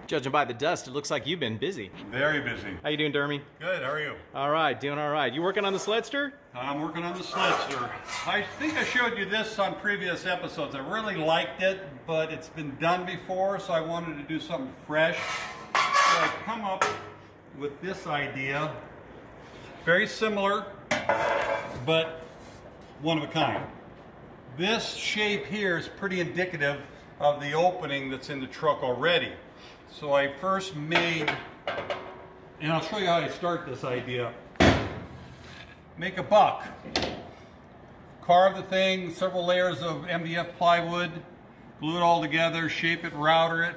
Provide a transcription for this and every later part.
Judging by the dust, it looks like you've been busy. Very busy. How you doing, Dermie? Good, how are you? All right, doing all right. You working on the Sledster? I'm working on the Sledster. I think I showed you this on previous episodes. I really liked it, but it's been done before, so I wanted to do something fresh. So I come up with this idea. Very similar, but one of a kind. This shape here is pretty indicative of the opening that's in the truck already. So I first made, and I'll show you how I start this idea. Make a buck. Carve the thing, several layers of MDF plywood, glue it all together, shape it, router it,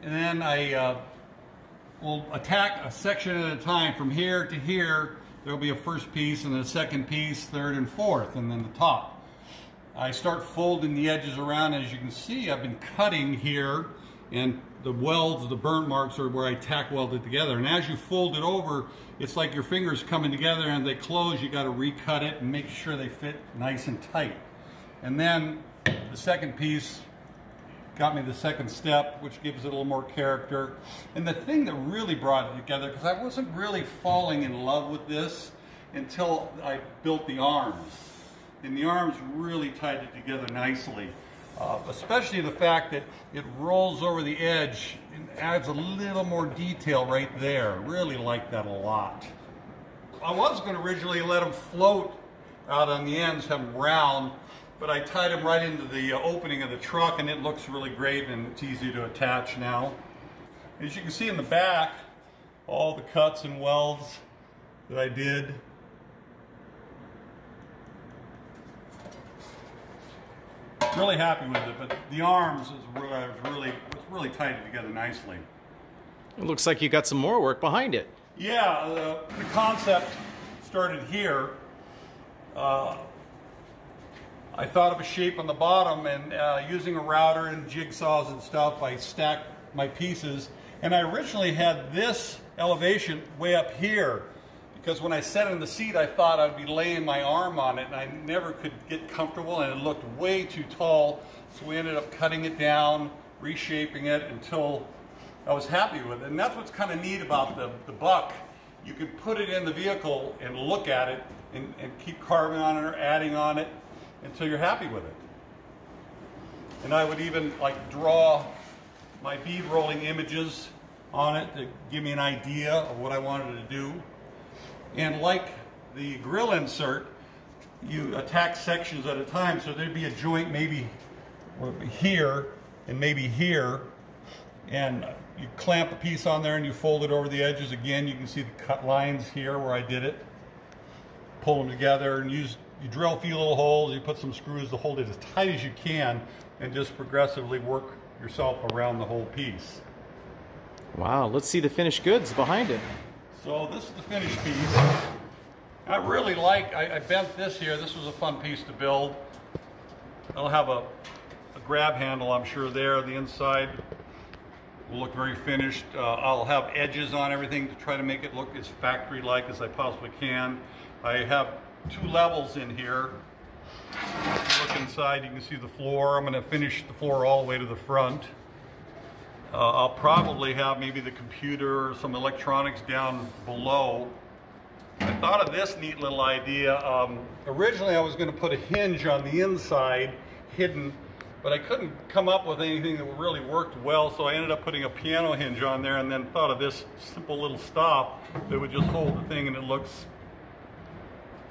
and then I will attack a section at a time. From here to here, there'll be a first piece, and then a second piece, third and fourth, and then the top. I start folding the edges around. As you can see, I've been cutting here, and the welds, the burnt marks are where I tack weld it together. And as you fold it over, it's like your fingers coming together, and they close, you got to recut it and make sure they fit nice and tight. And then the second piece got me the second step, which gives it a little more character. And the thing that really brought it together, because I wasn't really falling in love with this until I built the arms. And the arms really tied it together nicely. Especially the fact that it rolls over the edge and adds a little more detail right there. Really like that a lot. I was going to originally let them float out on the ends, have them round, but I tied them right into the opening of the truck, and it looks really great, and it's easy to attach now. As you can see in the back, all the cuts and welds that I did. Really happy with it, but the arms is really tied it together nicely. It looks like you got some more work behind it. Yeah, the concept started here. I thought of a shape on the bottom, and using a router and jigsaws and stuff, I stacked my pieces. And I originally had this elevation way up here, because when I sat in the seat, I thought I'd be laying my arm on it, and I never could get comfortable, and it looked way too tall. So we ended up cutting it down, reshaping it until I was happy with it. And that's what's kind of neat about the buck. You can put it in the vehicle and look at it and keep carving on it or adding on it until you're happy with it. And I would even like draw my bead rolling images on it to give me an idea of what I wanted to do. And like the grill insert, you attack sections at a time, so there'd be a joint maybe here and maybe here, and you clamp a piece on there and you fold it over the edges again. You can see the cut lines here where I did it. Pull them together and you drill a few little holes, you put some screws to hold it as tight as you can, and just progressively work yourself around the whole piece. Wow, let's see the finished goods behind it. So this is the finished piece. I really like, I bent this here. This was a fun piece to build. I'll have a grab handle, I'm sure, there. The inside will look very finished. I'll have edges on everything to try to make it look as factory-like as I possibly can. I have 2 levels in here. If you look inside, you can see the floor. I'm going to finish the floor all the way to the front. I'll probably have maybe the computer or some electronics down below. I thought of this neat little idea. Originally I was going to put a hinge on the inside, hidden, but I couldn't come up with anything that really worked well, so I ended up putting a piano hinge on there, and then thought of this simple little stop that would just hold the thing, and it looks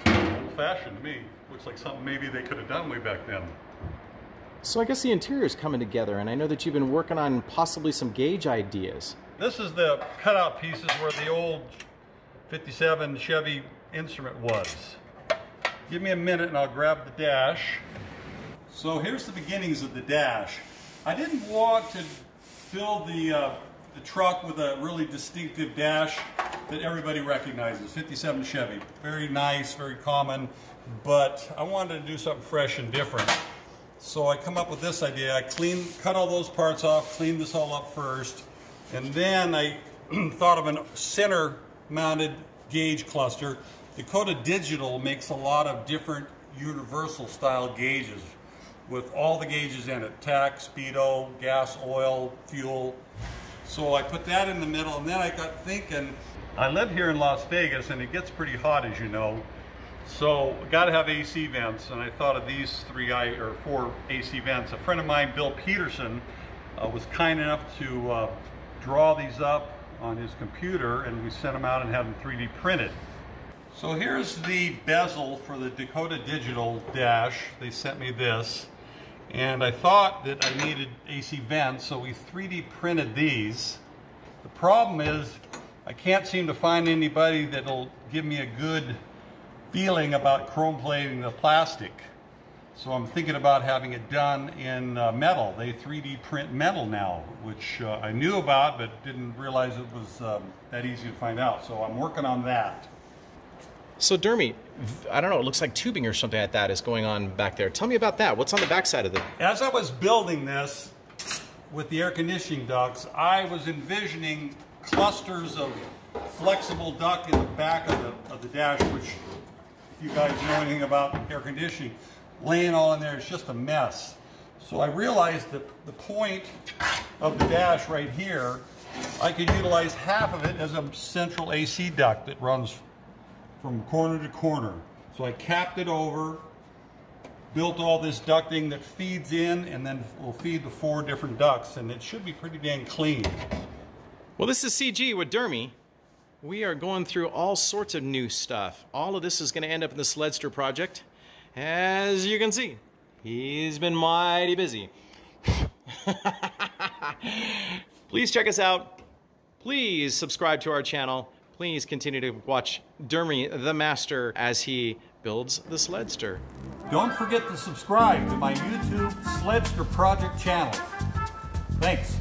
old-fashioned to me. Looks like something maybe they could have done way back then. So I guess the interior is coming together, and I know that you've been working on possibly some gauge ideas. This is the cutout pieces where the old 57 Chevy instrument was. Give me a minute and I'll grab the dash. So here's the beginnings of the dash. I didn't want to build the truck with a really distinctive dash that everybody recognizes. 57 Chevy, very nice, very common, but I wanted to do something fresh and different. So I come up with this idea. I cut all those parts off, clean this all up first, and then I thought of a center mounted gauge cluster. Dakota Digital makes a lot of different universal style gauges with all the gauges in it: tack, speedo, gas, oil, fuel. So I put that in the middle, and then I got thinking, I live here in Las Vegas and it gets pretty hot, as you know. So got to have AC vents, and I thought of these 4 AC vents. A friend of mine, Bill Peterson, was kind enough to draw these up on his computer, and we sent them out and had them 3D printed. So here's the bezel for the Dakota Digital dash. They sent me this, and I thought that I needed AC vents, so we 3D printed these. The problem is I can't seem to find anybody that'll give me a good feeling about chrome plating the plastic. So I'm thinking about having it done in metal. They 3D print metal now, which I knew about but didn't realize it was that easy to find out. So I'm working on that. So Dermie, I don't know, it looks like tubing or something like that is going on back there. Tell me about that. What's on the back side of it? As I was building this with the air conditioning ducts, I was envisioning clusters of flexible duct in the back of the dash, which, if you guys know anything about air conditioning, laying all in there is just a mess. So I realized that the point of the dash right here, I could utilize half of it as a central AC duct that runs from corner to corner. So I capped it over, built all this ducting that feeds in, and then will feed the 4 different ducts, and it should be pretty dang clean. Well, this is CG with Dermie. We are going through all sorts of new stuff. All of this is going to end up in the Sledster project. As you can see, he's been mighty busy. Please check us out. Please subscribe to our channel. Please continue to watch Dermie the Master as he builds the Sledster. Don't forget to subscribe to my YouTube Sledster Project channel. Thanks.